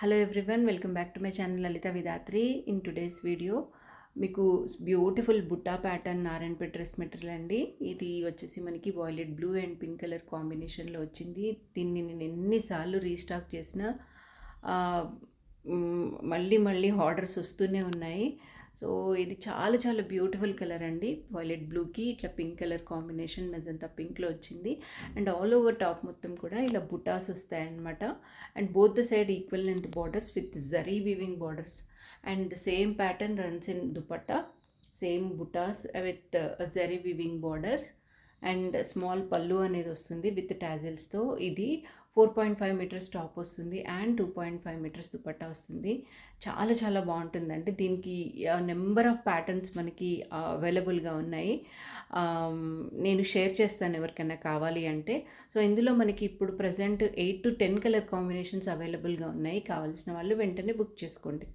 Hello everyone, welcome back to my channel Lalitha Vidhatri. In today's video మీకు beautiful బుట్టా pattern Narayanpet dress material అండి. ఇది వచ్చేసి మనకి violet blue and pink colour కాంబినేషన్లో వచ్చింది. దీన్ని నేను ఎన్నిసార్లు రీస్టాక్ చేసినా మళ్ళీ మళ్ళీ ఆర్డర్స్ వస్తూనే ఉన్నాయి. సో ఇది చాలా చాలా బ్యూటిఫుల్ కలర్ అండి. వాయిలెట్ బ్లూకి ఇట్లా పింక్ కలర్ కాంబినేషన్ మెజంతా పింక్లో వచ్చింది. అండ్ ఆల్ ఓవర్ టాప్ మొత్తం కూడా ఇలా బుటాస్ వస్తాయన్నమాట. And both the side equal length borders with zari weaving borders. And the same pattern runs in dupatta, same బుటాస్ with zari weaving borders. And small పళ్ళు అనేది వస్తుంది విత్ టాజిల్స్తో. ఇది 4.5 మీటర్స్ టాప్ వస్తుంది అండ్ 2.5 మీటర్స్ దుపట్టా వస్తుంది. చాలా చాలా బాగుంటుందండి. దీనికి నెంబర్ ఆఫ్ ప్యాటర్న్స్ మనకి అవైలబుల్గా ఉన్నాయి. నేను షేర్ చేస్తాను ఎవరికైనా కావాలి అంటే. సో ఇందులో మనకి ఇప్పుడు ప్రజెంట్ 8 to 10 కలర్ కాంబినేషన్స్ అవైలబుల్గా ఉన్నాయి. కావాల్సిన వాళ్ళు వెంటనే బుక్ చేసుకోండి.